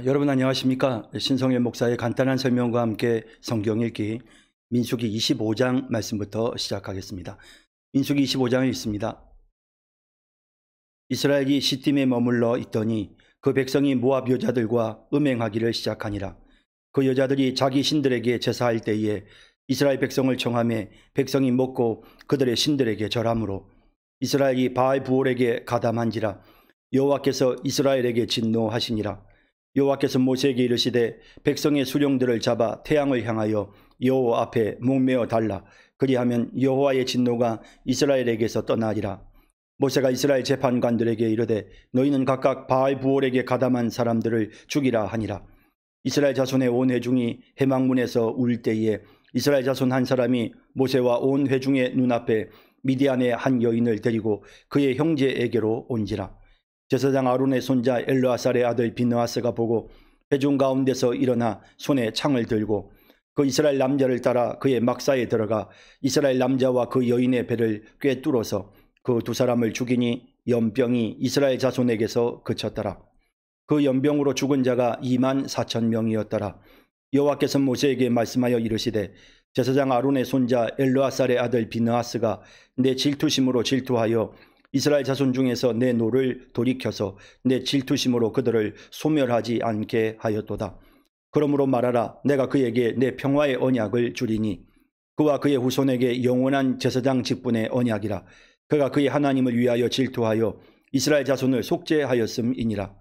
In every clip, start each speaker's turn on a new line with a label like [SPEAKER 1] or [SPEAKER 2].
[SPEAKER 1] 여러분 안녕하십니까? 신성일 목사의 간단한 설명과 함께 성경 읽기 민수기 25장 말씀부터 시작하겠습니다. 민수기 25장을 읽습니다. 이스라엘이 시딤에 머물러 있더니 그 백성이 모압 여자들과 음행하기를 시작하니라. 그 여자들이 자기 신들에게 제사할 때에 이스라엘 백성을 청하매 백성이 먹고 그들의 신들에게 절하므로 이스라엘이 바알 부올에게 가담한지라. 여호와께서 이스라엘에게 진노하시니라. 여호와께서 모세에게 이르시되 백성의 수령들을 잡아 태양을 향하여 여호와 앞에 목매어 달라. 그리하면 여호와의 진노가 이스라엘에게서 떠나리라. 모세가 이스라엘 재판관들에게 이르되 너희는 각각 바알 부올에게 가담한 사람들을 죽이라 하니라. 이스라엘 자손의 온 회중이 해망문에서 울 때에 이스라엘 자손 한 사람이 모세와 온 회중의 눈앞에 미디안의 한 여인을 데리고 그의 형제에게로 온지라. 제사장 아론의 손자 엘르아살의 아들 비느하스가 보고 회중 가운데서 일어나 손에 창을 들고 그 이스라엘 남자를 따라 그의 막사에 들어가 이스라엘 남자와 그 여인의 배를 꿰뚫어서 그 두 사람을 죽이니 연병이 이스라엘 자손에게서 그쳤더라. 그 연병으로 죽은 자가 24,000명이었더라. 여호와께서 모세에게 말씀하여 이르시되 제사장 아론의 손자 엘르아살의 아들 비느하스가 내 질투심으로 질투하여 이스라엘 자손 중에서 내 노를 돌이켜서 내 질투심으로 그들을 소멸하지 않게 하였도다. 그러므로 말하라. 내가 그에게 내 평화의 언약을 주리니 그와 그의 후손에게 영원한 제사장 직분의 언약이라. 그가 그의 하나님을 위하여 질투하여 이스라엘 자손을 속죄하였음이니라.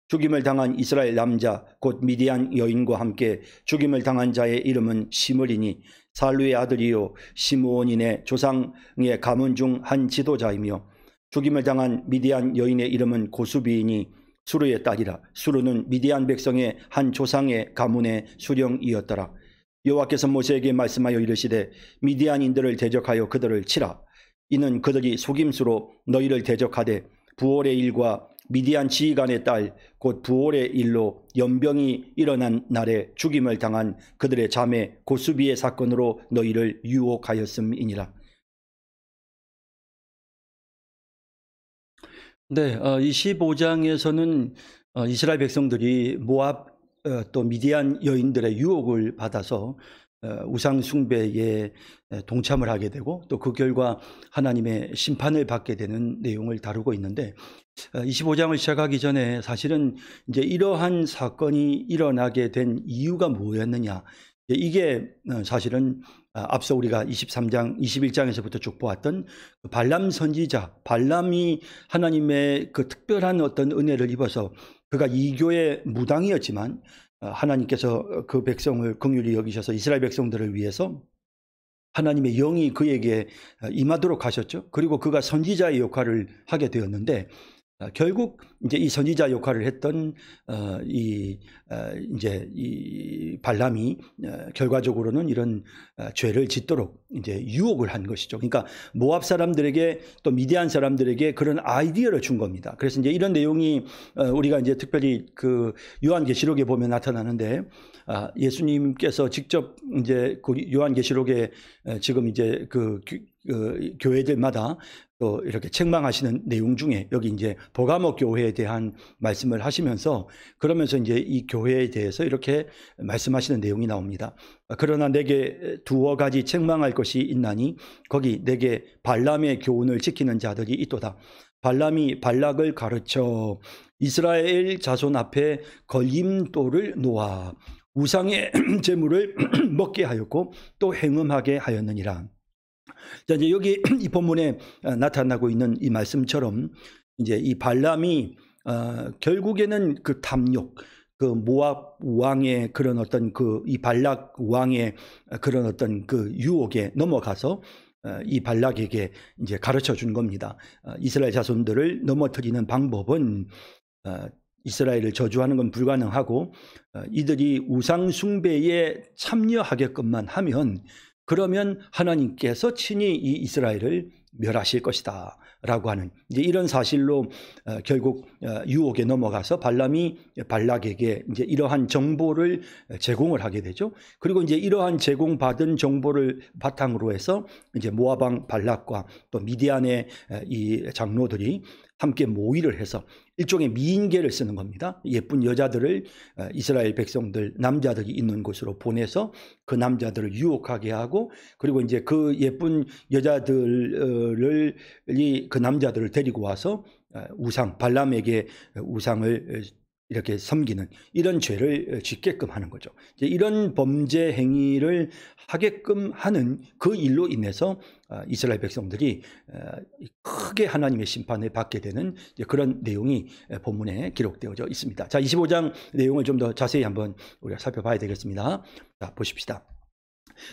[SPEAKER 1] 죽임을 당한 이스라엘 남자 곧 미디안 여인과 함께 죽임을 당한 자의 이름은 시므리니 살루의 아들이요 시므온인의 조상의 가문 중 한 지도자이며 죽임을 당한 미디안 여인의 이름은 고수비이니 수르의 딸이라. 수르는 미디안 백성의 한 조상의 가문의 수령이었더라. 여호와께서 모세에게 말씀하여 이르시되 미디안인들을 대적하여 그들을 치라. 이는 그들이 속임수로 너희를 대적하되 부올의 일과 미디안 지휘관의 딸 곧 부올의 일로 연병이 일어난 날에 죽임을 당한 그들의 자매 고수비의 사건으로 너희를 유혹하였음이니라. 네, 이 15장에서는 이스라엘 백성들이 모압 또 미디안 여인들의 유혹을 받아서 우상 숭배에 동참을 하게 되고 또 그 결과 하나님의 심판을 받게 되는 내용을 다루고 있는데 25장을 시작하기 전에 사실은 이제 이러한 사건이 일어나게 된 이유가 뭐였느냐, 이게 사실은 앞서 우리가 23장, 21장에서부터 쭉 보았던 발람 선지자, 발람이 하나님의 그 특별한 어떤 은혜를 입어서 그가 이교의 무당이었지만 하나님께서 그 백성을 긍휼히 여기셔서 이스라엘 백성들을 위해서 하나님의 영이 그에게 임하도록 하셨죠. 그리고 그가 선지자의 역할을 하게 되었는데 결국 이제 이 선지자 역할을 했던 이 발람이 결과적으로는 이런 죄를 짓도록 이제 유혹을 한 것이죠. 그러니까 모압 사람들에게 또 미디안 사람들에게 그런 아이디어를 준 겁니다. 그래서 이제 이런 내용이 우리가 이제 특별히 그 요한계시록에 보면 나타나는데 예수님께서 직접 이제 그 요한계시록에 지금 이제 그 교회들마다 또 이렇게 책망하시는 내용 중에 여기 이제 버가모 교회에 대한 말씀을 하시면서 그러면서 이제 이 교회에 대해서 이렇게 말씀하시는 내용이 나옵니다. 그러나 내게 두어 가지 책망할 것이 있나니 거기 내게 발람의 교훈을 지키는 자들이 있도다. 발람이 발락을 가르쳐 이스라엘 자손 앞에 걸림돌을 놓아 우상의 제물을 먹게 하였고 또 행음하게 하였느니라. 자, 이제 여기 이 본문에 나타나고 있는 이 말씀처럼 이제 이 발람이 결국에는 그 탐욕, 그 모압 왕의 그런 어떤 그 이 발락 왕의 그런 어떤 그 유혹에 넘어가서 이 발락에게 이제 가르쳐 준 겁니다. 이스라엘 자손들을 넘어뜨리는 방법은 이스라엘을 저주하는 건 불가능하고 이들이 우상 숭배에 참여하게끔만 하면 그러면 하나님께서 친히 이 이스라엘을 멸하실 것이다 라고 하는 이제 이런 사실로 결국 유혹에 넘어가서 발람이 발락에게 이제 이러한 정보를 제공을 하게 되죠. 그리고 이제 이러한 제공받은 정보를 바탕으로 해서 이제 모압 왕 발락과 또 미디안의 이 장로들이 함께 모의를 해서 일종의 미인계를 쓰는 겁니다. 예쁜 여자들을 이스라엘 백성들 남자들이 있는 곳으로 보내서 그 남자들을 유혹하게 하고, 그리고 이제 그 예쁜 여자들을 그 남자들을 데리고 와서 우상 발람에게 우상을 이렇게 섬기는 이런 죄를 짓게끔 하는 거죠. 이제 이런 범죄 행위를 하게끔 하는 그 일로 인해서 이스라엘 백성들이 크게 하나님의 심판을 받게 되는 그런 내용이 본문에 기록되어져 있습니다. 자, 25장 내용을 좀 더 자세히 한번 우리가 살펴봐야 되겠습니다. 자, 보십시다.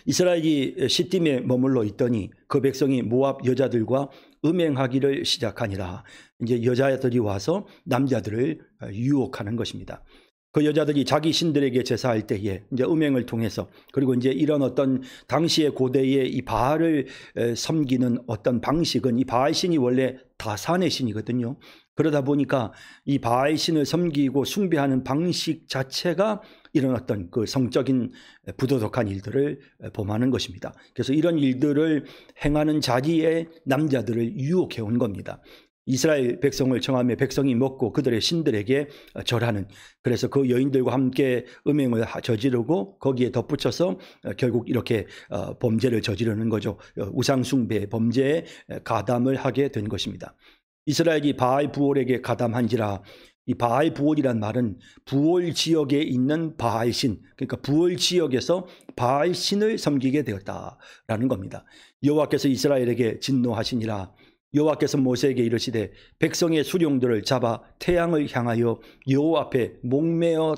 [SPEAKER 1] 이스라엘이 시딤에 머물러 있더니 그 백성이 모압 여자들과 음행하기를 시작하니라. 이제 여자들이 와서 남자들을 유혹하는 것입니다. 그 여자들이 자기 신들에게 제사할 때에 이제 음행을 통해서, 그리고 이제 이런 어떤 당시의 고대의 이 바알을 섬기는 어떤 방식은, 이 바알 신이 원래 다산의 신이거든요. 그러다 보니까 이 바알 신을 섬기고 숭배하는 방식 자체가 이런 어떤 그 성적인 부도덕한 일들을 범하는 것입니다. 그래서 이런 일들을 행하는 자리에 남자들을 유혹해 온 겁니다. 이스라엘 백성을 청하며 백성이 먹고 그들의 신들에게 절하는, 그래서 그 여인들과 함께 음행을 저지르고 거기에 덧붙여서 결국 이렇게 범죄를 저지르는 거죠. 우상숭배 범죄에 가담을 하게 된 것입니다. 이스라엘이 바알 부올에게 가담한지라. 이 바알 부올이란 말은 부올 지역에 있는 바알신, 그러니까 부올 지역에서 바알신을 섬기게 되었다라는 겁니다. 여호와께서 이스라엘에게 진노하시니라. 여호와께서 모세에게 이르시되 백성의 수령들을 잡아 태양을 향하여 여호와 앞에 목매어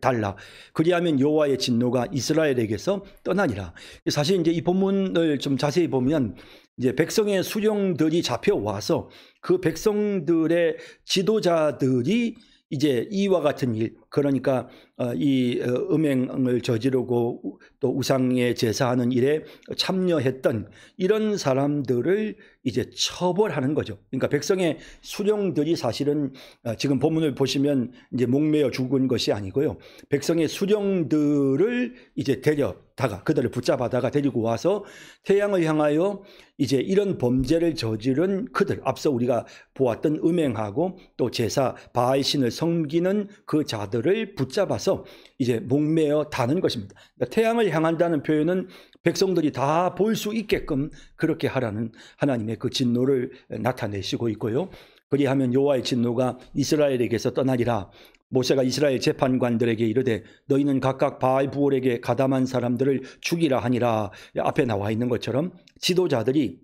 [SPEAKER 1] 달라. 그리하면 여호와의 진노가 이스라엘에게서 떠나니라. 사실 이제 이 본문을 좀 자세히 보면 이제 백성의 수령들이 잡혀와서 그 백성들의 지도자들이 이제 이와 같은 일, 그러니까 이 음행을 저지르고 또 우상에 제사하는 일에 참여했던 이런 사람들을 이제 처벌하는 거죠. 그러니까 백성의 수령들이 사실은 지금 본문을 보시면 이제 목매어 죽은 것이 아니고요. 백성의 수령들을 이제 데려다가 그들을 붙잡아다가 데리고 와서 태양을 향하여 이제 이런 범죄를 저지른 그들, 앞서 우리가 보았던 음행하고 또 제사 바알 신을 섬기는 그 자들을 붙잡아서 이제 목매어 다는 것입니다. 그러니까 태양을 향한다는 표현은 백성들이 다 볼 수 있게끔 그렇게 하라는 하나님의 그 진노를 나타내시고 있고요. 그리하면 여호와의 진노가 이스라엘에게서 떠나리라. 모세가 이스라엘 재판관들에게 이르되 너희는 각각 바알 부올에게 가담한 사람들을 죽이라 하니라. 앞에 나와 있는 것처럼 지도자들이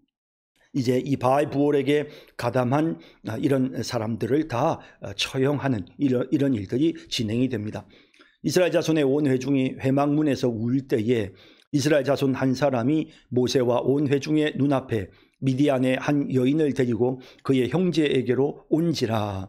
[SPEAKER 1] 이제 이 바알 부올에게 가담한 이런 사람들을 다 처형하는 이런 일들이 진행이 됩니다. 이스라엘 자손의 온 회중이 회막문에서 울 때에 이스라엘 자손 한 사람이 모세와 온 회중의 눈앞에 미디안의 한 여인을 데리고 그의 형제에게로 온지라.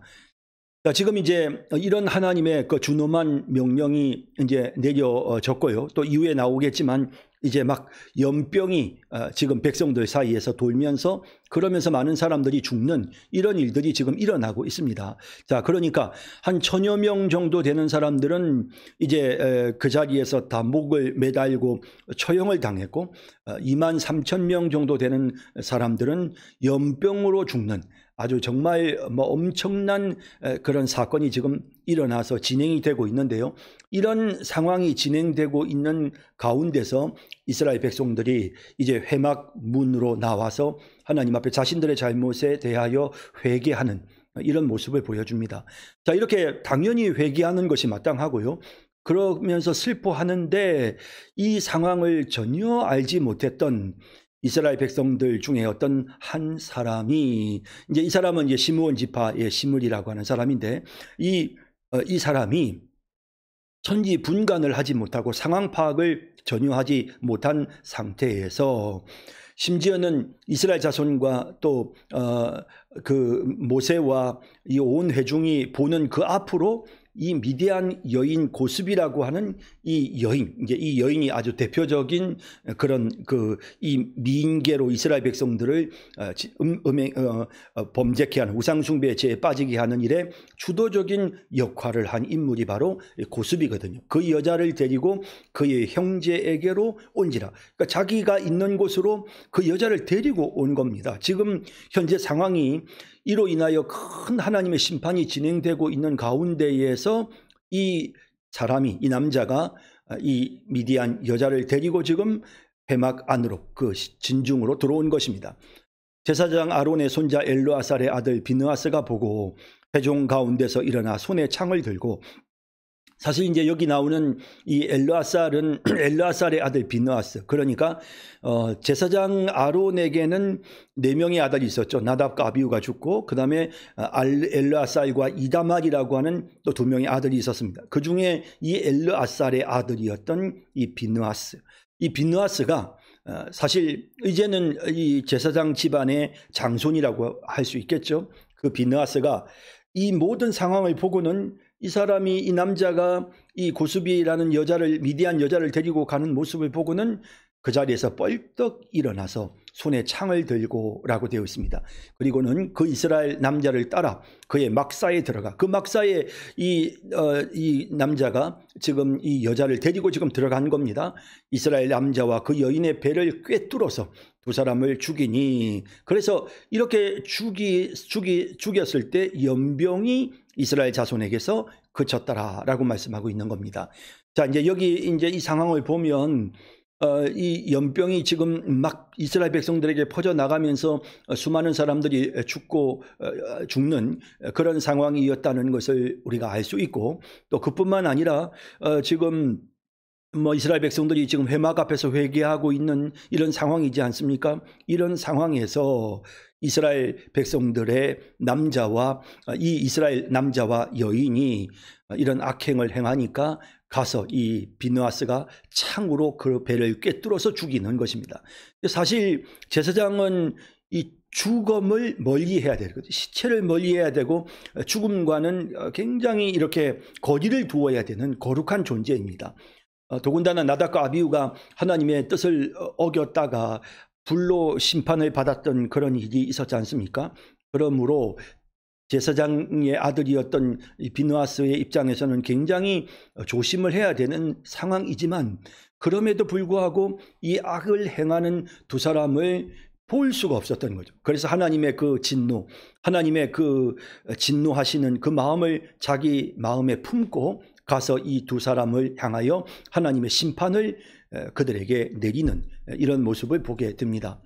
[SPEAKER 1] 지금 이제 이런 하나님의 그 준엄한 명령이 이제 내려졌고요. 또 이후에 나오겠지만 이제 막 연병이 지금 백성들 사이에서 돌면서, 그러면서 많은 사람들이 죽는 이런 일들이 지금 일어나고 있습니다. 자, 그러니까 한 1000여 명 정도 되는 사람들은 이제 그 자리에서 다 목을 매달고 처형을 당했고, 23,000명 정도 되는 사람들은 연병으로 죽는 아주 정말 엄청난 그런 사건이 지금 일어나서 진행이 되고 있는데요. 이런 상황이 진행되고 있는 가운데서 이스라엘 백성들이 이제 회막문으로 나와서 하나님 앞에 자신들의 잘못에 대하여 회개하는 이런 모습을 보여줍니다. 자, 이렇게 당연히 회개하는 것이 마땅하고요. 그러면서 슬퍼하는데 이 상황을 전혀 알지 못했던 이스라엘 백성들 중에 어떤 한 사람이, 이제 이 사람은 이제 시므온 지파의 시므리라고 하는 사람인데, 이 사람이 천지분간을 하지 못하고 상황 파악을 전혀 하지 못한 상태에서, 심지어는 이스라엘 자손과 또 그 모세와 이 온 회중이 보는 그 앞으로 이 미디안 여인 고스비라고 하는 이 여인, 이제 이 여인이 아주 대표적인 그런 이 미인계로 이스라엘 백성들을 범죄케 하는 우상숭배의 죄에 빠지게 하는 일에 주도적인 역할을 한 인물이 바로 고스비거든요. 그 여자를 데리고 그의 형제에게로 온지라. 그러니까 자기가 있는 곳으로 그 여자를 데리고 온 겁니다. 지금 현재 상황이 이로 인하여 큰 하나님의 심판이 진행되고 있는 가운데에서 이 사람이, 이 남자가 이 미디안 여자를 데리고 지금 회막 안으로, 그 진중으로 들어온 것입니다. 제사장 아론의 손자 엘르아살의 아들 비느하스가 보고 회중 가운데서 일어나 손에 창을 들고, 사실 이제 여기 나오는 이 엘르아살은 엘르아살의 아들 비느하스, 그러니까 제사장 아론에게는 4명의 아들이 있었죠. 나답과 아비후가 죽고, 그 다음에 엘르아살과 이다말이라고 하는 또 2명의 아들이 있었습니다. 그 중에 이 엘르아살의 아들이었던 이 비느하스, 이 비느하스가 사실 이제는 이 제사장 집안의 장손이라고 할 수 있겠죠. 그 비느하스가 이 모든 상황을 보고는 이 사람이, 이 남자가 이 고수비라는 여자를, 미디안 여자를 데리고 가는 모습을 보고는 그 자리에서 뻘떡 일어나서 손에 창을 들고 라고 되어 있습니다. 그리고는 그 이스라엘 남자를 따라 그의 막사에 들어가, 그 막사에 이 남자가 지금 이 여자를 데리고 지금 들어간 겁니다. 이스라엘 남자와 그 여인의 배를 꿰뚫어서 2사람을 죽이니, 그래서 이렇게 죽였을 때 연병이 이스라엘 자손에게서 그쳤더라라고 말씀하고 있는 겁니다. 자, 이제 여기 이제 이 상황을 보면 이 연병이 지금 막 이스라엘 백성들에게 퍼져나가면서 수많은 사람들이 죽는 그런 상황이었다는 것을 우리가 알 수 있고, 또 그뿐만 아니라 지금 이스라엘 백성들이 지금 회막 앞에서 회개하고 있는 이런 상황이지 않습니까? 이런 상황에서 이스라엘 백성들의 남자와 이 이스라엘 남자와 여인이 이런 악행을 행하니까 가서 이 비느하스가 창으로 그 배를 꿰뚫어서 죽이는 것입니다. 사실 제사장은 이 죽음을 멀리해야 되는 거죠. 시체를 멀리해야 되고 죽음과는 굉장히 이렇게 거리를 두어야 되는 거룩한 존재입니다. 더군다나 나답과 아비후가 하나님의 뜻을 어겼다가 불로 심판을 받았던 그런 일이 있었지 않습니까? 그러므로 제사장의 아들이었던 비느하스의 입장에서는 굉장히 조심을 해야 되는 상황이지만, 그럼에도 불구하고 이 악을 행하는 2사람을 볼 수가 없었던 거죠. 그래서 하나님의 그 진노, 하나님의 그 진노하시는 그 마음을 자기 마음에 품고 가서 이 2사람을 향하여 하나님의 심판을 그들에게 내리는 이런 모습을 보게 됩니다.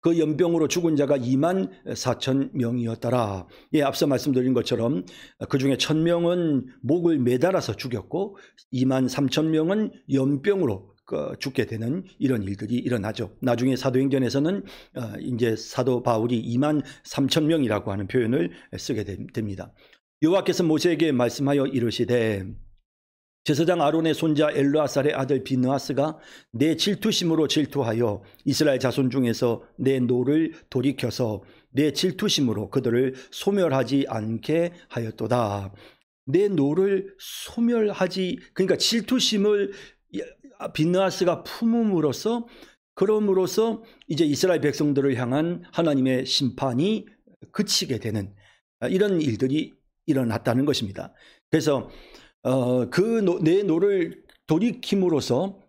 [SPEAKER 1] 그 연병으로 죽은 자가 24,000명이었더라. 예, 앞서 말씀드린 것처럼 그 중에 1,000명은 목을 매달아서 죽였고 23,000명은 연병으로 죽게 되는 이런 일들이 일어나죠. 나중에 사도행전에서는 이제 사도 바울이 23,000명이라고 하는 표현을 쓰게 됩니다. 여호와께서 모세에게 말씀하여 이르시되, 제사장 아론의 손자 엘르아살의 아들 비느하스가 내 질투심으로 질투하여 이스라엘 자손 중에서 내 노를 돌이켜서 내 질투심으로 그들을 소멸하지 않게 하였도다. 내 노를 소멸하지, 그러니까 질투심을 비느하스가 품음으로써, 그럼으로써 이제 이스라엘 백성들을 향한 하나님의 심판이 그치게 되는 이런 일들이 일어났다는 것입니다. 그래서 내 노를 돌이킴으로써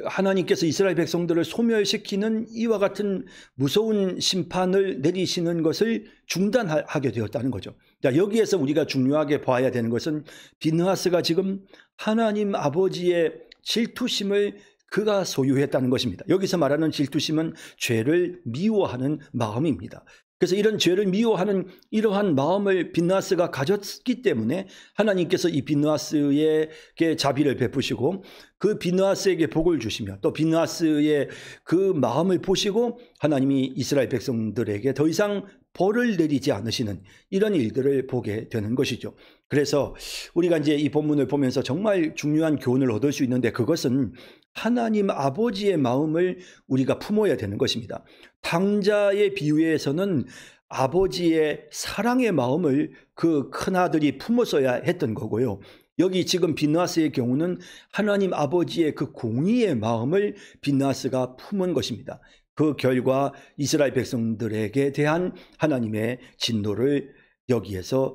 [SPEAKER 1] 하나님께서 이스라엘 백성들을 소멸시키는 이와 같은 무서운 심판을 내리시는 것을 중단하게 되었다는 거죠. 자, 여기에서 우리가 중요하게 봐야 되는 것은 비느하스가 지금 하나님 아버지의 질투심을 그가 소유했다는 것입니다. 여기서 말하는 질투심은 죄를 미워하는 마음입니다. 그래서 이런 죄를 미워하는 이러한 마음을 비느하스가 가졌기 때문에 하나님께서 이 비느하스에게 자비를 베푸시고 그 비느하스에게 복을 주시며, 또 비느하스의 그 마음을 보시고 하나님이 이스라엘 백성들에게 더 이상 벌을 내리지 않으시는 이런 일들을 보게 되는 것이죠. 그래서 우리가 이제 이 본문을 보면서 정말 중요한 교훈을 얻을 수 있는데, 그것은 하나님 아버지의 마음을 우리가 품어야 되는 것입니다. 탕자의 비유에서는 아버지의 사랑의 마음을 그 큰아들이 품었어야 했던 거고요. 여기 지금 비느하스의 경우는 하나님 아버지의 그 공의의 마음을 비느하스가 품은 것입니다. 그 결과 이스라엘 백성들에게 대한 하나님의 진노를 여기에서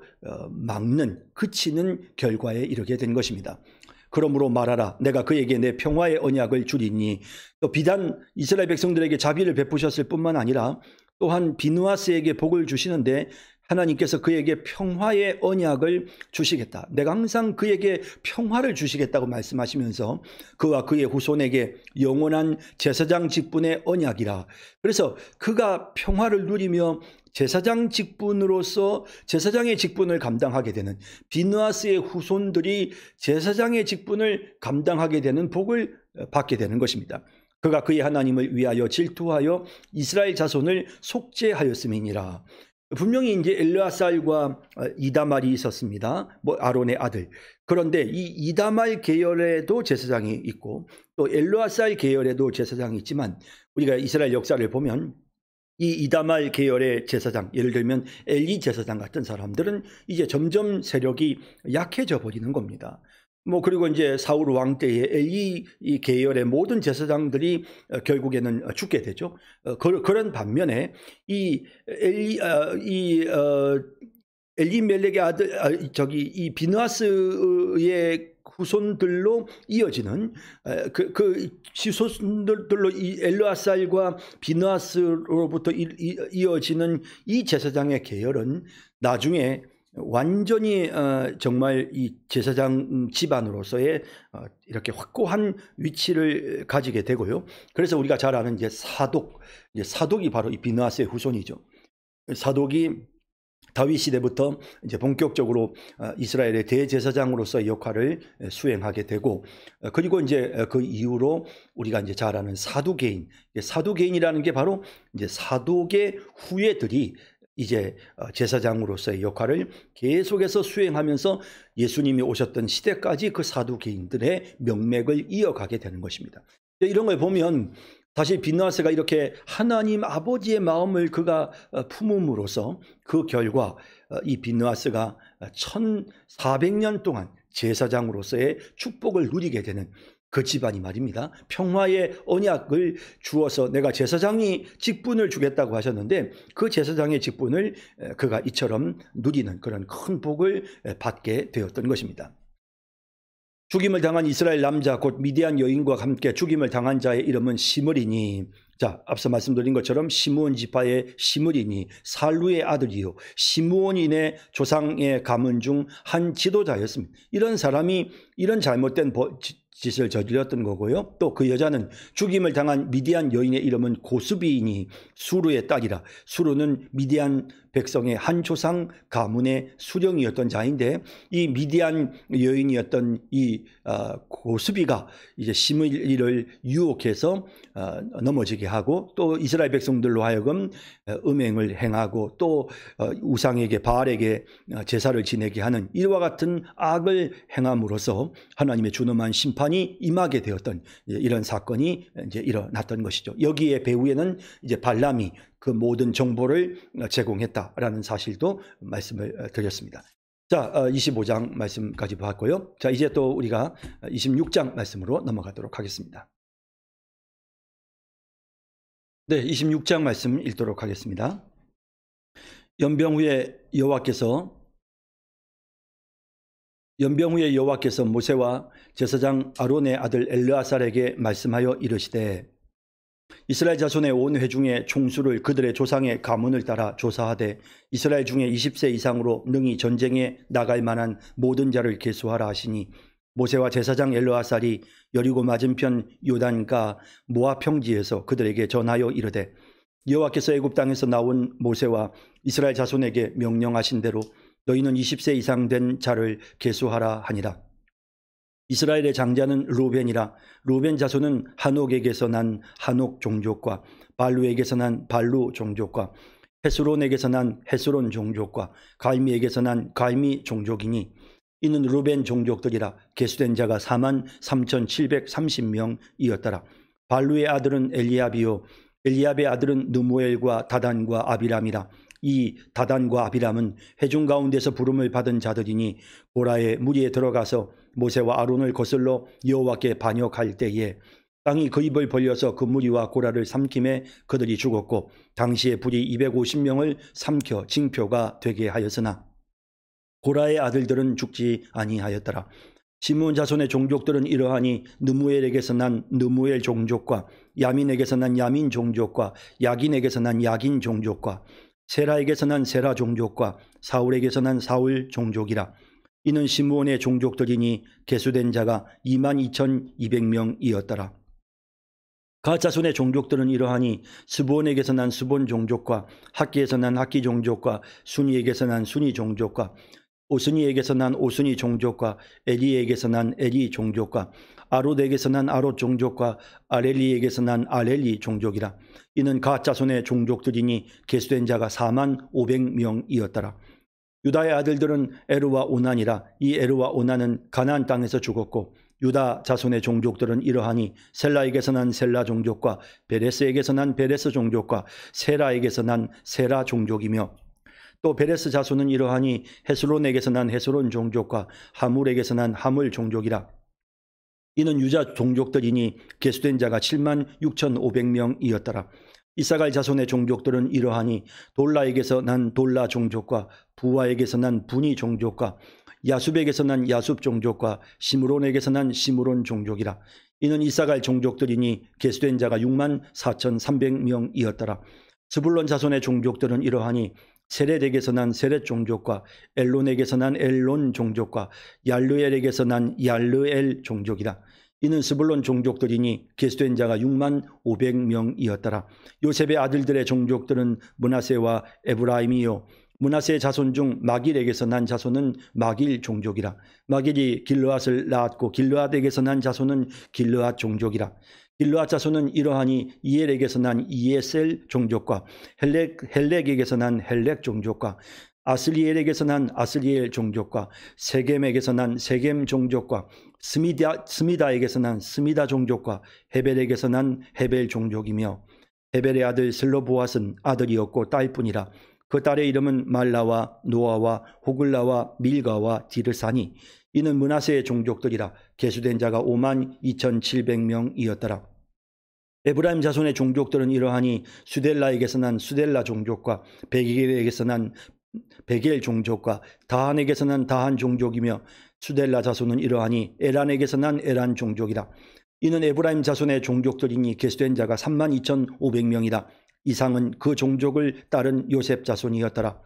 [SPEAKER 1] 막는, 그치는 결과에 이르게 된 것입니다. 그러므로 말하라, 내가 그에게 내 평화의 언약을 주리니. 또 비단 이스라엘 백성들에게 자비를 베푸셨을 뿐만 아니라 또한 비느하스에게 복을 주시는데 하나님께서 그에게 평화의 언약을 주시겠다. 내가 항상 그에게 평화를 주시겠다고 말씀하시면서 그와 그의 후손에게 영원한 제사장 직분의 언약이라. 그래서 그가 평화를 누리며 제사장 직분으로서 제사장의 직분을 감당하게 되는, 비느하스의 후손들이 제사장의 직분을 감당하게 되는 복을 받게 되는 것입니다. 그가 그의 하나님을 위하여 질투하여 이스라엘 자손을 속죄하였음이니라. 분명히 이제 엘르아살과 이다말이 있었습니다. 아론의 아들. 그런데 이 이다말 계열에도 제사장이 있고 또 엘르아살 계열에도 제사장이 있지만, 우리가 이스라엘 역사를 보면 이 이다말 계열의 제사장, 예를 들면 엘리 제사장 같은 사람들은 이제 점점 세력이 약해져 버리는 겁니다. 그리고 이제 사울 왕 때에 엘리 이 계열의 모든 제사장들이 결국에는 죽게 되죠. 그런 반면에 이 엘리멜렉의 아들, 이 비느하스의 후손들로 이어지는 그 후손들로 이 엘르아살과 비느하스로부터 이어지는 이 제사장의 계열은 나중에 완전히 정말 이 제사장 집안으로서의 이렇게 확고한 위치를 가지게 되고요. 그래서 우리가 잘 아는 이제 사독이 바로 이 비느하스의 후손이죠. 사독이 다윗 시대부터 이제 본격적으로 이스라엘의 대제사장으로서의 역할을 수행하게 되고, 그리고 이제 그 이후로 우리가 이제 잘 아는 사두개인이라는 게 바로 이제 사독의 후예들이 이제 제사장으로서의 역할을 계속해서 수행하면서 예수님이 오셨던 시대까지 그 사두개인들의 명맥을 이어가게 되는 것입니다. 이런 걸 보면 사실 비느하스가 이렇게 하나님 아버지의 마음을 그가 품음으로써 그 결과 이 비느하스가 1400년 동안 제사장으로서의 축복을 누리게 되는 그 집안이 말입니다. 평화의 언약을 주어서 내가 제사장이 직분을 주겠다고 하셨는데 그 제사장의 직분을 그가 이처럼 누리는 그런 큰 복을 받게 되었던 것입니다. 죽임을 당한 이스라엘 남자 곧 미디안 여인과 함께 죽임을 당한 자의 이름은 시므리니, 자, 앞서 말씀드린 것처럼 시므온 지파의 시므리니 살루의 아들이요 시므온인의 조상의 가문 중 한 지도자였습니다. 이런 사람이 이런 잘못된 짓을 저질렀던 거고요. 또 그 여자는 죽임을 당한 미디안 여인의 이름은 고스비이니 수르의 딸이라. 수르는 미디안 백성의 한 조상 가문의 수령이었던 자인데, 이 미디안 여인이었던 이 고스비가 이제 시므리를 유혹해서 넘어지게 하고, 또 이스라엘 백성들로 하여금 음행을 행하고 또 우상에게 바알에게 제사를 지내게 하는 이와 같은 악을 행함으로써 하나님의 준엄한 심판이 임하게 되었던 이런 사건이 이제 일어났던 것이죠. 여기에 배후에는 이제 발람이 그 모든 정보를 제공했다라는 사실도 말씀을 드렸습니다. 자, 25장 말씀까지 봤고요. 자, 이제 또 우리가 26장 말씀으로 넘어가도록 하겠습니다. 네, 26장 말씀 읽도록 하겠습니다. 연병 후에 여호와께서 모세와 제사장 아론의 아들 엘르아살에게 말씀하여 이르시되, 이스라엘 자손의 온 회중의 총수를 그들의 조상의 가문을 따라 조사하되 이스라엘 중에 20세 이상으로 능히 전쟁에 나갈 만한 모든 자를 계수하라 하시니, 모세와 제사장 엘르아살이 여리고 맞은편 요단가 모압 평지에서 그들에게 전하여 이르되, 여호와께서 애굽 땅에서 나온 모세와 이스라엘 자손에게 명령하신 대로 너희는 20세 이상 된 자를 계수하라 하니라. 이스라엘의 장자는 루벤이라. 루벤 자손은 한옥에게서 난 한옥 종족과 발루에게서 난 발루 종족과 헤스론에게서 난 헤스론 종족과 갈미에게서 난 갈미 종족이니, 이는 루벤 종족들이라. 계수된 자가 43,730명이었더라. 발루의 아들은 엘리압이요 엘리압의 아들은 느무엘과 다단과 아비람이라. 이 다단과 아비람은 회중 가운데서 부름을 받은 자들이니 고라의 무리에 들어가서 모세와 아론을 거슬러 여호와께 반역할 때에 땅이 그 입을 벌려서 그 무리와 고라를 삼킴에 그들이 죽었고, 당시에 불이 250명을 삼켜 징표가 되게 하였으나 고라의 아들들은 죽지 아니하였더라. 시므온 자손의 종족들은 이러하니 느무엘에게서 난 느무엘 종족과 야민에게서 난 야민 종족과 야긴에게서 난 야긴 종족과 세라에게서 난 세라 종족과 사울에게서 난 사울 종족이라. 이는 시므온의 종족들이니 계수된 자가 22,200명이었더라. 갓 자손의 종족들은 이러하니 스브온에게서 난 스본 종족과 학기에서 난 학기 종족과 순이에게서 난 순이 종족과 오스니에게서 난 오스니 종족과 에리에게서 난 에리 종족과 아롯에게서 난 아롯 종족과 아렐리에게서 난 아렐리 종족이라. 이는 갓 자손의 종족들이니 계수된 자가 45,000명이었더라. 유다의 아들들은 에르와 오난이라. 이 에르와 오난은 가나안 땅에서 죽었고 유다 자손의 종족들은 이러하니 셀라에게서 난 셀라 종족과 베레스에게서 난 베레스 종족과 세라에게서 난 세라 종족이며 또 베레스 자손은 이러하니 헤스론에게서 난 헤스론 종족과 하물에게서 난 하물 종족이라. 이는 유다 종족들이니 계수된 자가 76,500명이었더라. 이사갈 자손의 종족들은 이러하니 돌라에게서 난 돌라 종족과 부와에게서 난 분이 종족과 야숲에게서 난 야숲 종족과 시므론에게서 난 시므론 종족이라. 이는 이사갈 종족들이니 계수된 자가 64,300명이었더라. 스불론 자손의 종족들은 이러하니 세렛에게서 난 세렛 종족과 엘론에게서 난 엘론 종족과 얄르엘에게서 난 얄르엘 종족이라. 이는 스불론 종족들이니 계수된 자가 65,000명이었더라. 요셉의 아들들의 종족들은 므낫세와 에브라임이요 므낫세의 자손 중 마길에게서 난 자손은 마길 종족이라. 마길이 길르앗을 낳았고 길르앗에게서 난 자손은 길르앗 종족이라. 길르앗 자손은 이러하니 이엘에게서 난 이에셀 종족과 헬렉에게서 난 헬렉 종족과 아스리엘에게서 난 아스리엘 종족과 세겜에게서 난 세겜 종족과 스미다에게서 난 스미다 종족과 헤벨에게서 난 헤벨 종족이며 헤벨의 아들 슬로보앗은 아들이었고 딸뿐이라. 그 딸의 이름은 말라와 노아와 호글라와 밀가와 디르사니. 이는 므낫세의 종족들이라. 계수된 자가 52,700명이었더라. 에브라임 자손의 종족들은 이러하니 수델라에게서 난 수델라 종족과 베겔에게서 난 베겔 종족과 다한에게서 난 다한 종족이며 수델라 자손은 이러하니 에란에게서 난 에란 종족이라. 이는 에브라임 자손의 종족들이니 계수된 자가 32,500명이라. 이상은 그 종족을 따른 요셉 자손이었더라.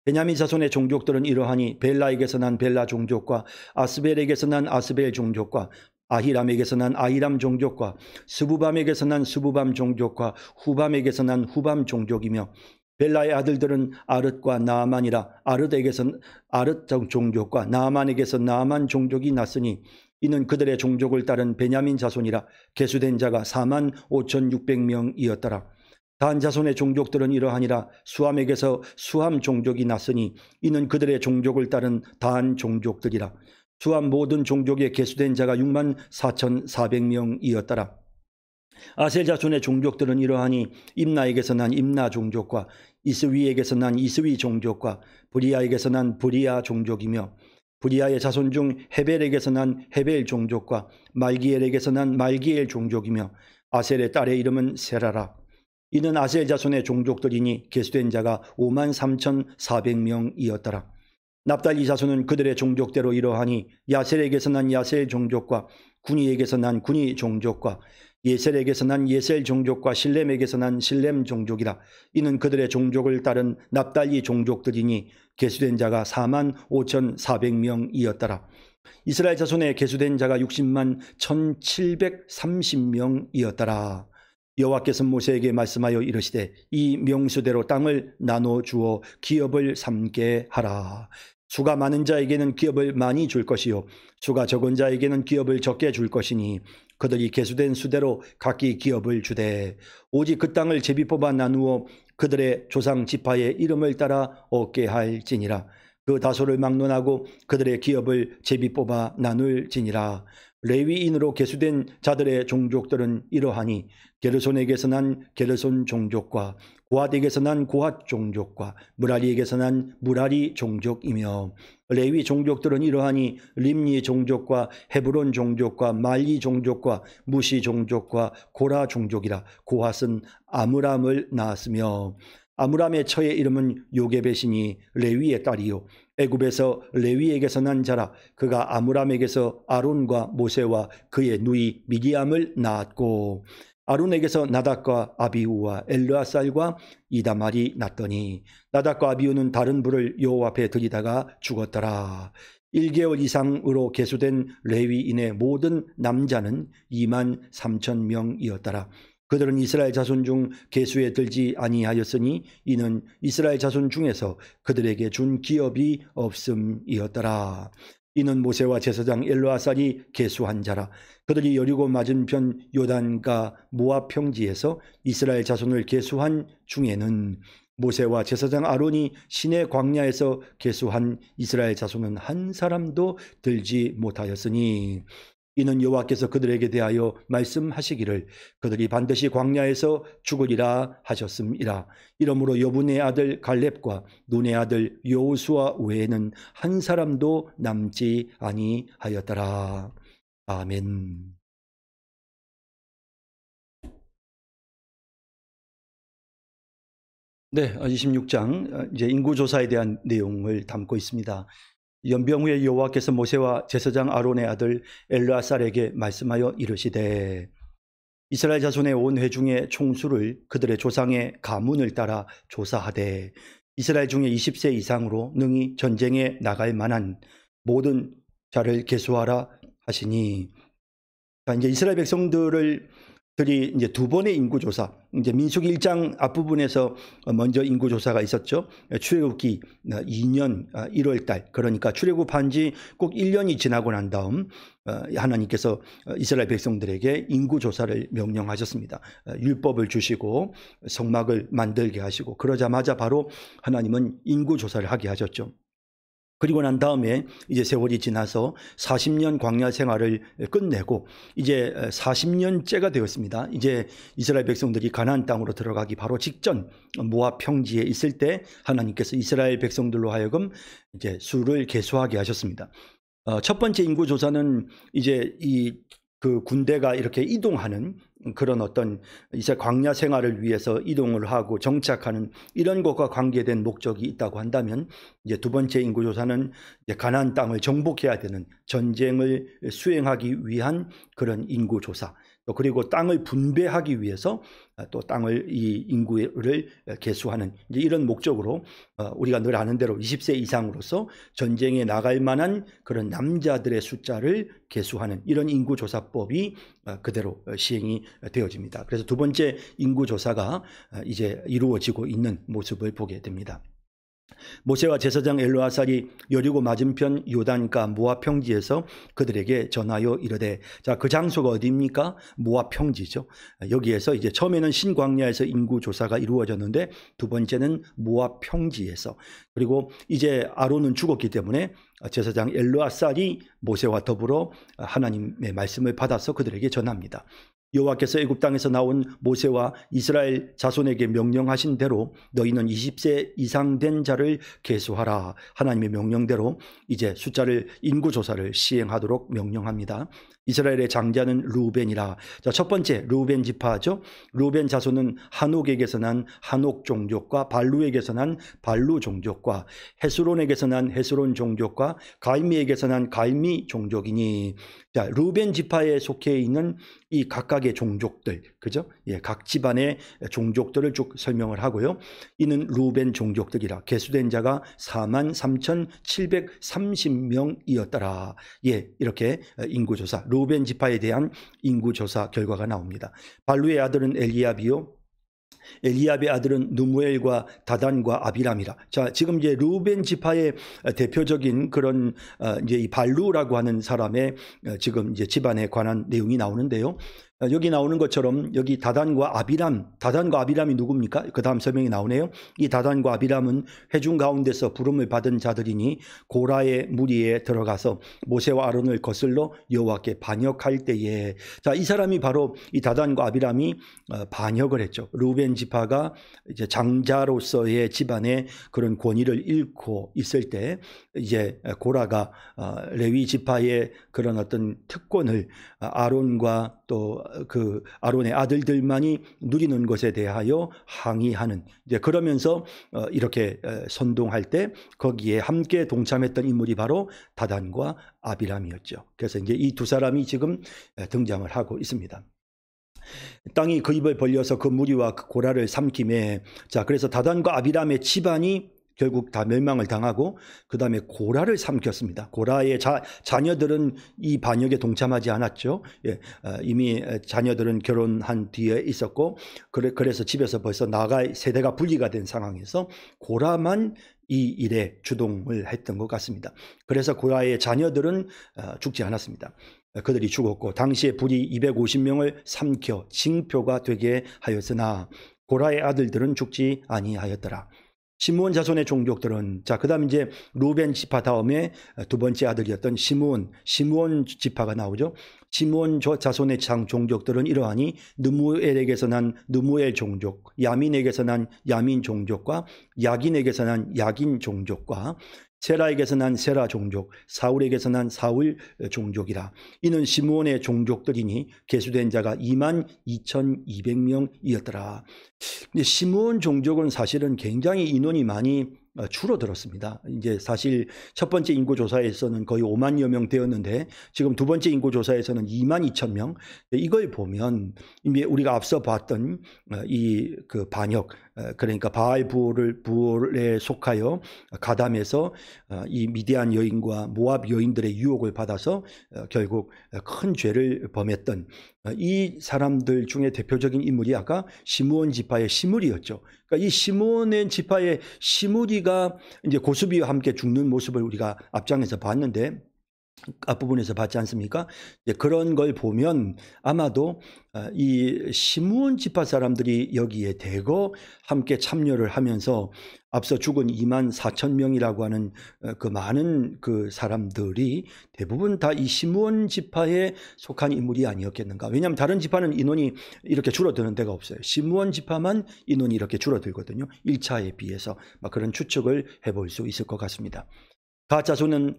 [SPEAKER 1] 베냐민 자손의 종족들은 이러하니 벨라에게서 난 벨라 종족과 아스벨에게서 난 아스벨 종족과 아히람에게서 난 아히람 종족과 스부밤에게서 난 스부밤 종족과 후밤에게서 난 후밤 종족이며 벨라의 아들들은 아릇과 나아만이라. 아릇에게서 아릇 종족과 나아만에게서 나아만 종족이 났으니 이는 그들의 종족을 따른 베냐민 자손이라. 계수된 자가 45,600명이었더라. 단 자손의 종족들은 이러하니라. 수함에게서 수함 종족이 났으니 이는 그들의 종족을 따른 단 종족들이라. 수함 모든 종족에 계수된 자가 64,400명이었더라. 아셀 자손의 종족들은 이러하니 임나에게서 난 임나 종족과 이스위에게서 난 이스위 종족과 브리아에게서 난 브리아 종족이며 브리아의 자손 중 헤벨에게서 난 헤벨 종족과 말기엘에게서 난 말기엘 종족이며 아셀의 딸의 이름은 세라라. 이는 아셀 자손의 종족들이니 계수된 자가 53,400명이었더라. 납달리 자손은 그들의 종족대로 이러하니 야셀에게서 난 야셀 종족과 구니에게서 난 구니 종족과 예셀에게서 난 예셀 종족과 실렘에게서 난 실렘 종족이라. 이는 그들의 종족을 따른 납달리 종족들이니 계수된 자가 45,400명이었더라. 이스라엘 자손의 계수된 자가 601,730명이었더라. 여호와께서 모세에게 말씀하여 이르시되 이 명수대로 땅을 나눠 주어 기업을 삼게 하라. 수가 많은 자에게는 기업을 많이 줄 것이요 수가 적은 자에게는 기업을 적게 줄 것이니 그들이 계수된 수대로 각기 기업을 주되 오직 그 땅을 제비 뽑아 나누어 그들의 조상 지파의 이름을 따라 얻게 할지니라. 그 다소를 막론하고 그들의 기업을 제비 뽑아 나눌지니라. 레위인으로 계수된 자들의 종족들은 이러하니 게르손에게서 난 게르손 종족과 고핫에게서 난 고핫 종족과 무라리에게서 난 무라리 종족이며 레위 종족들은 이러하니 림니 종족과 헤브론 종족과 말리 종족과 무시 종족과 고라 종족이라. 고핫은 아므람을 낳았으며 아므람의 처의 이름은 요게벳이니 레위의 딸이요 애굽에서 레위에게서 난 자라. 그가 아므람에게서 아론과 모세와 그의 누이 미리암을 낳았고 아론에게서 나답과 아비후와 엘르아살과 이다말이 났더니 나답과 아비후는 다른 불을 여호와 앞에 들이다가 죽었더라. 1개월 이상으로 계수된 레위인의 모든 남자는 23,000명이었더라. 그들은 이스라엘 자손 중 계수에 들지 아니하였으니 이는 이스라엘 자손 중에서 그들에게 준 기업이 없음이었더라. 이는 모세와 제사장 엘르아살이 계수한 자라. 그들이 여리고 맞은편 요단과 모압 평지에서 이스라엘 자손을 계수한 중에는 모세와 제사장 아론이 시내 광야에서 계수한 이스라엘 자손은 한 사람도 들지 못하였으니 이는 여호와께서 그들에게 대하여 말씀하시기를 그들이 반드시 광야에서 죽으리라 하셨음이라. 이러므로 여분의 아들 갈렙과 눈의 아들 여호수아 외에는 한 사람도 남지 아니하였더라. 아멘. 네, 26장 이제 인구조사에 대한 내용을 담고 있습니다. 연병 후에 여호와께서 모세와 제사장 아론의 아들 엘르아살에게 말씀하여 이르시되 이스라엘 자손의 온 회중의 총수를 그들의 조상의 가문을 따라 조사하되 이스라엘 중에 20세 이상으로 능히 전쟁에 나갈 만한 모든 자를 계수하라 하시니, 이제 이스라엘 백성들이 이제 두 번의 인구조사, 이제 민수기 1장 앞부분에서 먼저 인구조사가 있었죠. 출애굽기 2년 1월 달, 그러니까 출애굽한 지 꼭 1년이 지나고 난 다음 하나님께서 이스라엘 백성들에게 인구조사를 명령하셨습니다. 율법을 주시고 성막을 만들게 하시고 그러자마자 바로 하나님은 인구조사를 하게 하셨죠. 그리고 난 다음에 이제 세월이 지나서 40년 광야 생활을 끝내고 이제 40년째가 되었습니다. 이제 이스라엘 백성들이 가나안 땅으로 들어가기 바로 직전 모압 평지에 있을 때 하나님께서 이스라엘 백성들로 하여금 이제 수를 계수하게 하셨습니다. 첫 번째 인구 조사는 이제 그 군대가 이렇게 이동하는 그런 어떤 이제 광야 생활을 위해서 이동을 하고 정착하는 이런 것과 관계된 목적이 있다고 한다면, 이제 두 번째 인구조사는 이제 가나안 땅을 정복해야 되는 전쟁을 수행하기 위한 그런 인구조사, 또 그리고 땅을 분배하기 위해서 또 땅을 이 인구를 계수하는 이제 이런 목적으로 우리가 늘 아는 대로 20세 이상으로서 전쟁에 나갈 만한 그런 남자들의 숫자를 계수하는 이런 인구조사법이 그대로 시행이 되어집니다. 그래서 두 번째 인구조사가 이제 이루어지고 있는 모습을 보게 됩니다. 모세와 제사장 엘르아살이 여리고 맞은편 요단가 모압 평지에서 그들에게 전하여 이르되, 자, 그 장소가 어디입니까? 모압 평지죠. 여기에서 이제 처음에는 신광야에서 인구 조사가 이루어졌는데 두 번째는 모압 평지에서, 그리고 이제 아론은 죽었기 때문에 제사장 엘르아살이 모세와 더불어 하나님의 말씀을 받아서 그들에게 전합니다. 여호와께서 애굽 땅에서 나온 모세와 이스라엘 자손에게 명령하신 대로 너희는 20세 이상 된 자를 계수하라. 하나님의 명령대로 이제 숫자를 인구조사를 시행하도록 명령합니다. 이스라엘의 장자는 르우벤이라. 자, 첫 번째 르우벤 지파죠. 르우벤 자손은 한옥에게서 난 한옥 종족과 발루에게서 난 발루 종족과 헤스론에게서 난 헤스론 종족과 갈미에게서 난 갈미 종족이니, 자, 르우벤 지파에 속해 있는 이 각각의 종족들, 그죠? 예, 각 집안의 종족들을 쭉 설명을 하고요. 이는 르우벤 종족들이라. 계수된 자가 43,730명이었더라. 예, 이렇게 인구조사, 르우벤 지파에 대한 인구조사 결과가 나옵니다. 발루의 아들은 엘리압이요, 엘리압의 아들은 누무엘과 다단과 아비람이라. 자, 지금 이제 르우벤 지파의 대표적인 그런 이제 이 발루라고 하는 사람의 지금 이제 집안에 관한 내용이 나오는데요. 여기 나오는 것처럼 여기 다단과 아비람이 누굽니까? 그 다음 설명이 나오네요. 이 다단과 아비람은 회중 가운데서 부름을 받은 자들이니 고라의 무리에 들어가서 모세와 아론을 거슬러 여호와께 반역할 때에, 자, 이 사람이 바로 이 다단과 아비람이 반역을 했죠. 르우벤 지파가 이제 장자로서의 집안의 그런 권위를 잃고 있을 때 이제 고라가 레위 지파의 그런 어떤 특권을 아론과 또 그 아론의 아들들만이 누리는 것에 대하여 항의하는, 이제 그러면서 이렇게 선동할 때 거기에 함께 동참했던 인물이 바로 다단과 아비람이었죠. 그래서 이제 이 두 사람이 지금 등장을 하고 있습니다. 땅이 그 입을 벌려서 그 무리와 그 고라를 삼키매, 자, 그래서 다단과 아비람의 집안이 결국 다 멸망을 당하고 그 다음에 고라를 삼켰습니다. 고라의 자녀들은 이 반역에 동참하지 않았죠. 예, 이미 자녀들은 결혼한 뒤에 있었고 그래서 집에서 벌써 나가 세대가 분리가 된 상황에서 고라만 이 일에 주동을 했던 것 같습니다. 그래서 고라의 자녀들은 죽지 않았습니다. 그들이 죽었고 당시에 불이 250명을 삼켜 징표가 되게 하였으나 고라의 아들들은 죽지 아니하였더라. 시므온 자손의 종족들은, 자, 그 다음 이제 루벤 지파 다음에 두 번째 아들이었던 시므온 지파가 나오죠. 시므온 자손의 종족들은 이러하니 느무엘에게서 난 느무엘 종족, 야민에게서 난 야민 종족과 야긴에게서 난 야긴 종족과 세라에게서 난 세라 종족, 사울에게서 난 사울 종족이라. 이는 시므온의 종족들이니 계수된 자가 22,200명이었더라. 근데 시므온 종족은 사실은 굉장히 인원이 많이 줄어들었습니다. 이제 사실 첫 번째 인구조사에서는 거의 5만여 명 되었는데 지금 두 번째 인구조사에서는 22,000명. 이걸 보면 이미 우리가 앞서 봤던 이 그 반역, 그러니까 바알불에 속하여 가담해서 이 미디안 여인과 모압 여인들의 유혹을 받아서 결국 큰 죄를 범했던 이 사람들 중에 대표적인 인물이 아까 시므온 지파의 시므리였죠. 그러니까 이 시므온 지파의 시므리가 이제 고수비와 함께 죽는 모습을 우리가 앞장에서 봤는데 앞부분에서 봤지 않습니까? 그런 걸 보면 아마도 이 시므온 지파 사람들이 여기에 대거 함께 참여를 하면서 앞서 죽은 24,000명이라고 하는 그 많은 그 사람들이 대부분 다 이 시므온 지파에 속한 인물이 아니었겠는가. 왜냐하면 다른 지파는 인원이 이렇게 줄어드는 데가 없어요. 시므온 지파만 인원이 이렇게 줄어들거든요. 1차에 비해서 그런 추측을 해볼 수 있을 것 같습니다. 가 자손의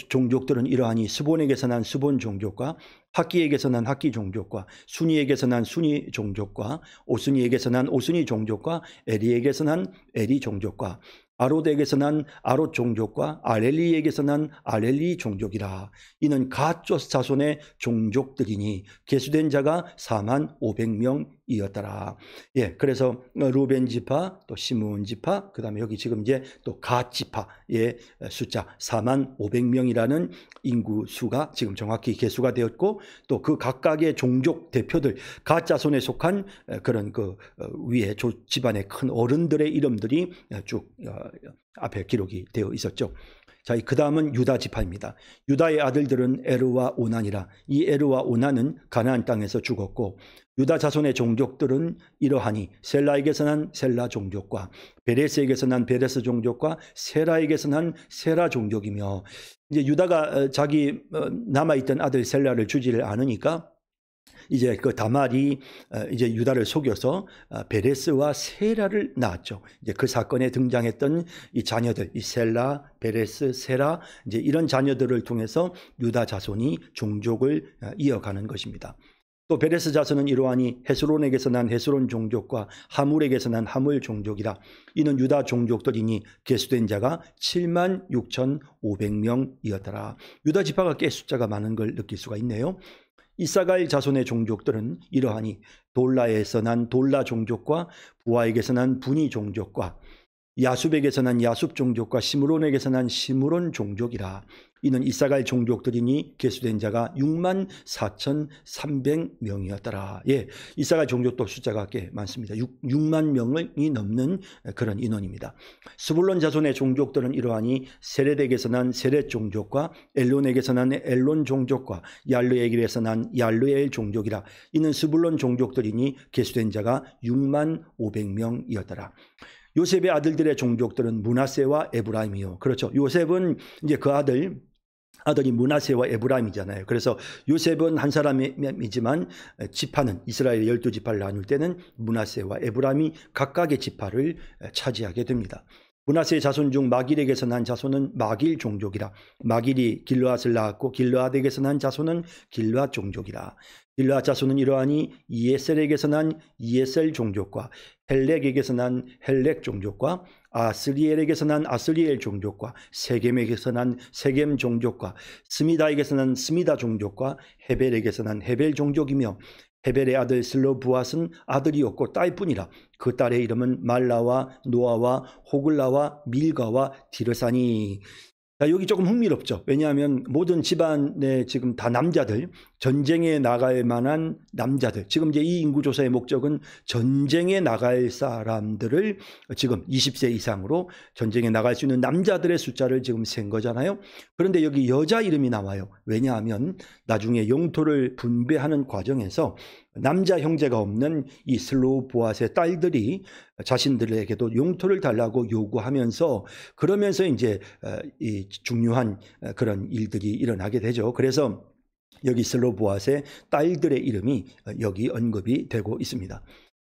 [SPEAKER 1] 종족들은 이러하니 스본에게서 난 스본 종족과 학기에게서 난 학기 종족과 순이에게서 난 순이 종족과 오순이에게서 난 오순이 종족과 에리에게서 난 에리 종족과 아롯에게서 난 아롯 종족과 아렐리에게서 난 아렐리 종족이라. 이는 갓 자손의 종족들이니 계수된 자가 45,000명이었더라. 예, 그래서 루벤 지파, 또 시므온 지파, 그 다음에 여기 지금 이제 또 갓 지파의 숫자 45,000명이라는 인구 수가 지금 정확히 계수가 되었고, 또 그 각각의 종족 대표들, 갓 자손에 속한 그런 그 위에 집안의 큰 어른들의 이름들이 쭉 앞에 기록이 되어 있었죠. 자, 그 다음은 유다 지파입니다. 유다의 아들들은 에르와 오난이라. 이 에르와 오난은 가나안 땅에서 죽었고, 유다 자손의 종족들은 이러하니 셀라에게서 난 셀라 종족과 베레스에게서 난 베레스 종족과 세라에게서 난 세라 종족이며, 이제 유다가 자기 남아있던 아들 셀라를 주지를 않으니까 이제 그 다말이 이제 유다를 속여서 베레스와 세라를 낳았죠. 이제 그 사건에 등장했던 이 자녀들, 이 셀라, 베레스, 세라, 이제 이런 자녀들을 통해서 유다 자손이 종족을 이어가는 것입니다. 또 베레스 자손은 이러하니 헤스론에게서 난 헤스론 종족과 하물에게서 난 하물 종족이라. 이는 유다 종족들이니 계수된 자가 76,500명이었더라. 유다 지파가 꽤 숫자가 많은 걸 느낄 수가 있네요. 이사갈 자손의 종족들은 이러하니 돌라에서 난 돌라 종족과 부하에게서 난 부니 종족과 야숲에게서 난 야숲 종족과 시므론에게서 난 시므론 종족이라. 이는 이사갈 종족들이니 계수된 자가 64,300명이었더라. 예, 이사갈 종족도 숫자가 꽤 많습니다. 6만 명이 넘는 그런 인원입니다. 스불론 자손의 종족들은 이러하니 세렛에게서 난 세렛 종족과 엘론에게서 난 엘론 종족과 얄르엘에게서 난 얄르엘 종족이라. 이는 스불론 종족들이니 계수된 자가 65,000명이었더라. 요셉의 아들들의 종족들은 므낫세와 에브라임이요. 그렇죠. 요셉은 이제 그 아들이 므낫세와 에브라임이잖아요. 그래서 요셉은 한 사람이지만 지파는 이스라엘의 12지파를 나눌 때는 므낫세와 에브라임이 각각의 지파를 차지하게 됩니다. 므낫세의 자손 중 마길에게서 난 자손은 마길 종족이라. 마길이 길르앗을 낳았고 길르앗에게서 난 자손은 길르앗 종족이라. 길르앗 자손은 이러하니 이에셀에게서 난 이에셀 종족과 헬렉에게서 난 헬렉 종족과 아스리엘에게서 난 아스리엘 종족과 세겜에게서 난 세겜 종족과 스미다에게서 난 스미다 종족과 헤벨에게서 난 헤벨 종족이며 헤벨의 아들 슬로부앗은 아들이 없고 딸뿐이라. 그 딸의 이름은 말라와 노아와 호글라와 밀가와 디르사니. 자, 여기 조금 흥미롭죠. 왜냐하면 모든 집안에 지금 다 남자들, 전쟁에 나갈 만한 남자들. 지금 이제 이 인구조사의 목적은 전쟁에 나갈 사람들을 지금 20세 이상으로 전쟁에 나갈 수 있는 남자들의 숫자를 지금 센 거잖아요. 그런데 여기 여자 이름이 나와요. 왜냐하면 나중에 영토를 분배하는 과정에서 남자 형제가 없는 이 슬로보앗의 딸들이 자신들에게도 용토를 달라고 요구하면서 그러면서 이제 이 중요한 그런 일들이 일어나게 되죠. 그래서 여기 슬로보앗의 딸들의 이름이 여기 언급이 되고 있습니다.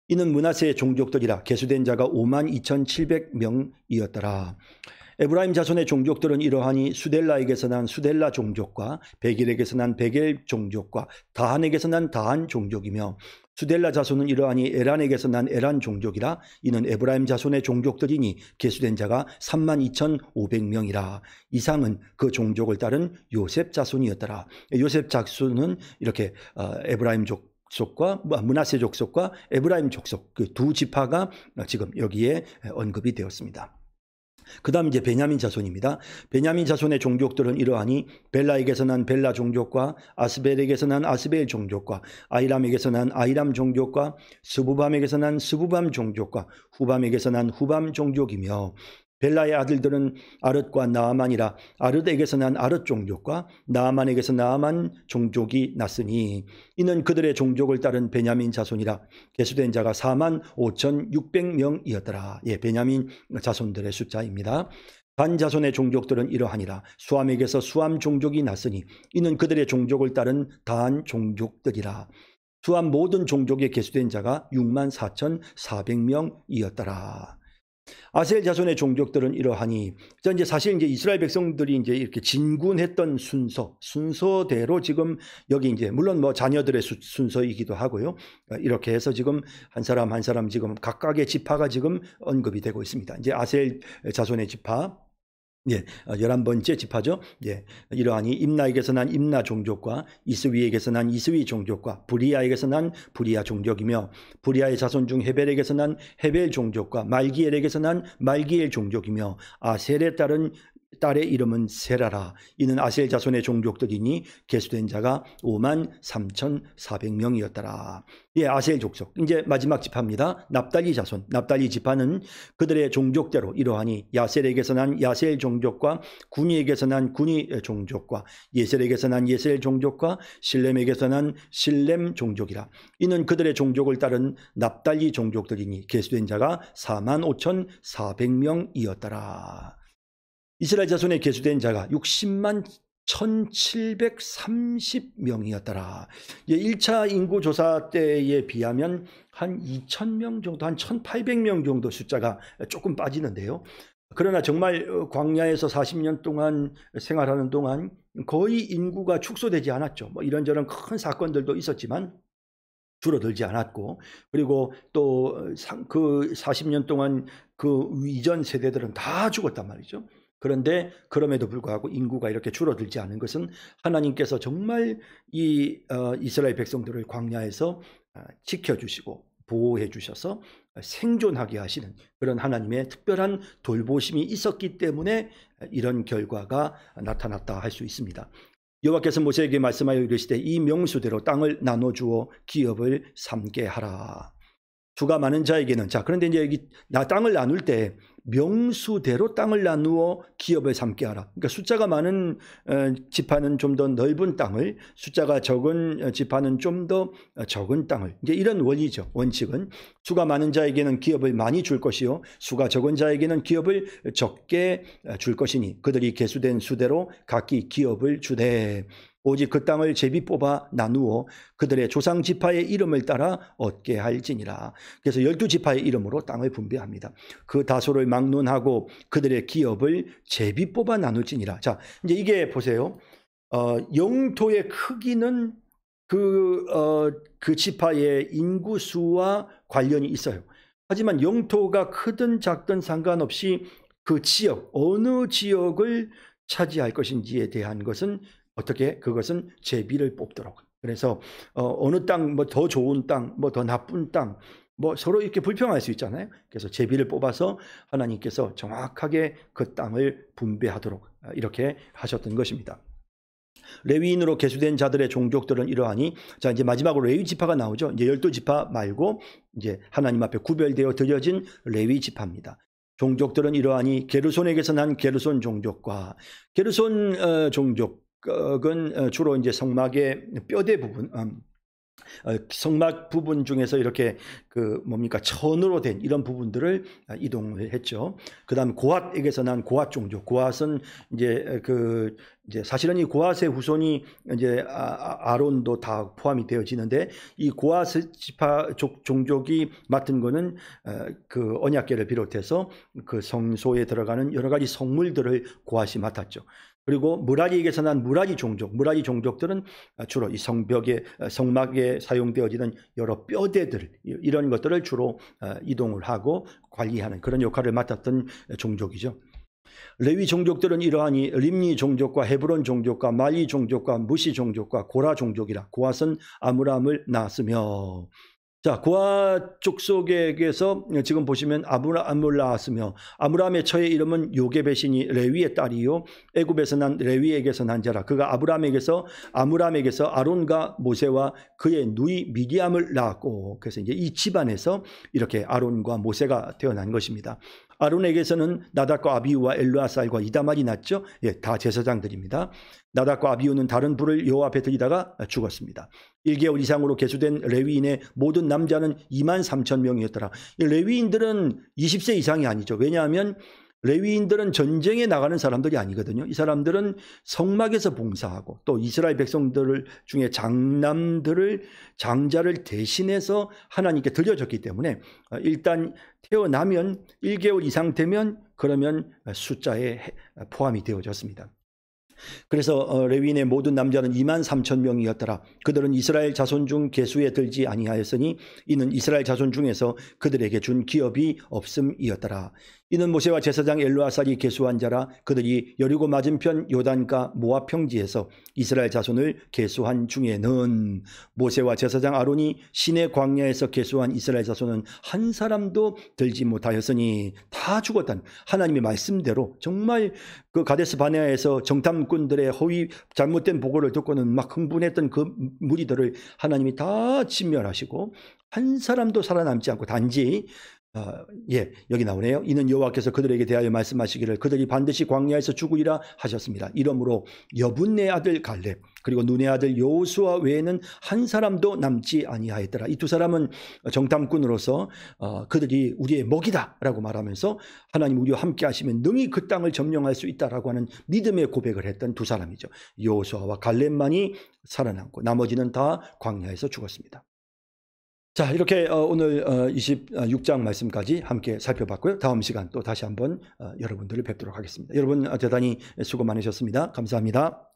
[SPEAKER 1] 이는 므낫세의 종족들이라 계수된 자가 52,700명이었더라. 에브라임 자손의 종족들은 이러하니 수델라에게서 난 수델라 종족과 베길에게서 난 베겔 종족과 다한에게서 난 다한 종족이며 수델라 자손은 이러하니 에란에게서 난 에란 종족이라. 이는 에브라임 자손의 종족들이니 계수된 자가 32,500명이라. 이상은 그 종족을 따른 요셉 자손이었더라. 요셉 자손은 이렇게 에브라임 족속과 므낫세 족속과 에브라임 족속 그 두 지파가 지금 여기에 언급이 되었습니다. 그 다음 이제 베냐민 자손입니다. 베냐민 자손의 종족들은 이러하니 벨라에게서 난 벨라 종족과 아스벨에게서 난 아스벨 종족과 아이람에게서 난 아이람 종족과 스부밤에게서 난 스부밤 종족과 후밤에게서 난 후밤 종족이며 벨라의 아들들은 아릇과 나아만이라. 아릇에게서 난 아릇 종족과 나아만에게서 나아만 종족이 났으니 이는 그들의 종족을 따른 베냐민 자손이라. 계수된 자가 45,600명이었더라. 예, 베냐민 자손들의 숫자입니다. 단 자손의 종족들은 이러하니라. 수함에게서 수함 종족이 났으니 이는 그들의 종족을 따른 단 종족들이라. 수함 모든 종족에 계수된 자가 64,400명이었더라. 아셀 자손의 종족들은 이러하니, 이제 사실 이제 이스라엘 백성들이 이제 이렇게 진군했던 순서대로 지금 여기 이제 물론 뭐 자녀들의 순서이기도 하고요. 이렇게 해서 지금 한 사람 한 사람 지금 각각의 지파가 지금 언급이 되고 있습니다. 이제 아셀 자손의 지파. 예, 11번째 지파죠. 예, 이러하니 임나에게서 난 임나 종족과 이스위에게서 난 이스위 종족과 부리아에게서 난 부리아 종족이며 부리아의 자손 중 헤벨에게서 난 헤벨 종족과 말기엘에게서 난 말기엘 종족이며 아셀에 따른 딸의 이름은 세라라. 이는 아셀 자손의 종족들이니 계수된 자가 53,400명이었더라. 예, 아셀 족속. 이제 마지막 지파입니다. 납달리 자손. 납달리 지파는 그들의 종족대로 이러하니 야셀에게서 난 야셀 종족과 구니에게서 난 구니 종족과 예셀에게서 난 예셀 종족과 실렘에게서 난 실렘 종족이라. 이는 그들의 종족을 따른 납달리 종족들이니 계수된 자가 45,400명이었더라. 이스라엘 자손에 계수된 자가 60만 1,730명이었더라. 1차 인구조사 때에 비하면 한 2,000명 정도, 한 1,800명 정도 숫자가 조금 빠지는데요. 그러나 정말 광야에서 40년 동안 생활하는 동안 거의 인구가 축소되지 않았죠. 뭐 이런저런 큰 사건들도 있었지만 줄어들지 않았고, 그리고 또 그 40년 동안 그 이전 세대들은 다 죽었단 말이죠. 그런데 그럼에도 불구하고 인구가 이렇게 줄어들지 않은 것은 하나님께서 정말 이 이스라엘 백성들을 광야에서 지켜주시고 보호해 주셔서 생존하게 하시는 그런 하나님의 특별한 돌보심이 있었기 때문에 이런 결과가 나타났다 할 수 있습니다. 여호와께서 모세에게 말씀하여 이르시되 이 명수대로 땅을 나눠주어 기업을 삼게 하라. 수가 많은 자에게는, 자, 그런데 이제 여기 땅을 나눌 때 명수대로 땅을 나누어 기업을 삼게 하라. 그러니까 숫자가 많은 지파는 좀 더 넓은 땅을, 숫자가 적은 지파는 좀 더 적은 땅을. 이제 이런 원리죠. 원칙은 수가 많은 자에게는 기업을 많이 줄 것이요 수가 적은 자에게는 기업을 적게 줄 것이니 그들이 계수된 수대로 각기 기업을 주되 오직 그 땅을 제비 뽑아 나누어 그들의 조상 지파의 이름을 따라 얻게 할지니라. 그래서 12지파의 이름으로 땅을 분배합니다. 그 다소를 막론하고 그들의 기업을 제비 뽑아 나눌지니라. 자, 이제 이게 보세요. 영토의 크기는 그 지파의 인구수와 관련이 있어요. 하지만 영토가 크든 작든 상관없이 그 지역, 어느 지역을 차지할 것인지에 대한 것은 어떻게, 그것은 제비를 뽑도록. 그래서 어느 땅, 뭐 더 좋은 땅, 뭐 더 나쁜 땅, 뭐 서로 이렇게 불평할 수 있잖아요. 그래서 제비를 뽑아서 하나님께서 정확하게 그 땅을 분배하도록 이렇게 하셨던 것입니다. 레위인으로 계수된 자들의 종족들은 이러하니, 자 이제 마지막으로 레위 지파가 나오죠. 이제 12지파 말고 이제 하나님 앞에 구별되어 드려진 레위 지파입니다. 종족들은 이러하니 게르손에게서 난 게르손 종족과, 게르손 종족은 주로 이제 성막의 뼈대 부분, 성막 부분 중에서 이렇게 그 뭡니까, 천으로 된 이런 부분들을 이동을 했죠. 그다음 고핫에게서 난 고핫 종족. 고핫은 이제 이제 사실은 이 고핫의 후손이 이제 아론도 다 포함이 되어지는데, 이 고핫 지파 종족이 맡은 거는 그 언약궤를 비롯해서 그 성소에 들어가는 여러 가지 성물들을 고핫이 맡았죠. 그리고 무라리에게서 난 무라리 종족, 무라리 종족들은 주로 이 성막에 사용되어지는 여러 뼈대들, 이런 것들을 주로 이동을 하고 관리하는 그런 역할을 맡았던 종족이죠. 레위 종족들은 이러하니 림니 종족과 헤브론 종족과 말리 종족과 무시 종족과 고라 종족이라. 고핫은 아므람을 낳았으며, 자, 고핫 족속에게서 지금 보시면 아므람을 낳았으며, 아므람의 처의 이름은 요게벳이니 레위의 딸이요 애굽에서 난 레위에게서 난 자라. 그가 아므람에게서 아론과 모세와 그의 누이 미디암을 낳았고, 그래서 이제 이 집안에서 이렇게 아론과 모세가 태어난 것입니다. 아론에게서는 나답과 아비후와 엘르아살과 이다말이 났죠. 예, 다 제사장들입니다. 나답과 아비후는 다른 불을 여호와 앞에 드리다가 죽었습니다. 1개월 이상으로 계수된 레위인의 모든 남자는 23,000명이었더라. 레위인들은 20세 이상이 아니죠. 왜냐하면 레위인들은 전쟁에 나가는 사람들이 아니거든요. 이 사람들은 성막에서 봉사하고 또 이스라엘 백성들 중에 장자를 대신해서 하나님께 드려졌기 때문에 일단 태어나면 1개월 이상 되면 그러면 숫자에 포함이 되어졌습니다. 그래서 레위인의 모든 남자는 23,000명이었더라. 그들은 이스라엘 자손 중 계수에 들지 아니하였으니 이는 이스라엘 자손 중에서 그들에게 준 기업이 없음이었더라. 이는 모세와 제사장 엘르아살이 계수한 자라. 그들이 여리고 맞은편 요단가 모압 평지에서 이스라엘 자손을 계수한 중에는 모세와 제사장 아론이 시내 광야에서 계수한 이스라엘 자손은 한 사람도 들지 못하였으니 다 죽었다는 하나님의 말씀대로 정말 그 가데스 바네아에서 정탐꾼들의 허위 잘못된 보고를 듣고는 막 흥분했던 그 무리들을 하나님이 다 진멸하시고 한 사람도 살아남지 않고 단지 여기 나오네요. 이는 여호와께서 그들에게 대하여 말씀하시기를 그들이 반드시 광야에서 죽으리라 하셨습니다. 이러므로 여분네 아들 갈렙 그리고 눈의 아들 여호수아 외에는 한 사람도 남지 아니하였더라. 이 두 사람은 정탐꾼으로서 그들이 우리의 먹이다 라고 말하면서 하나님 우리와 함께 하시면 능히 그 땅을 점령할 수 있다라고 하는 믿음의 고백을 했던 두 사람이죠. 여호수아와 갈렙만이 살아남고 나머지는 다 광야에서 죽었습니다. 자, 이렇게 오늘 26장 말씀까지 함께 살펴봤고요. 다음 시간 또 다시 한번 여러분들을 뵙도록 하겠습니다. 여러분 대단히 수고 많으셨습니다. 감사합니다.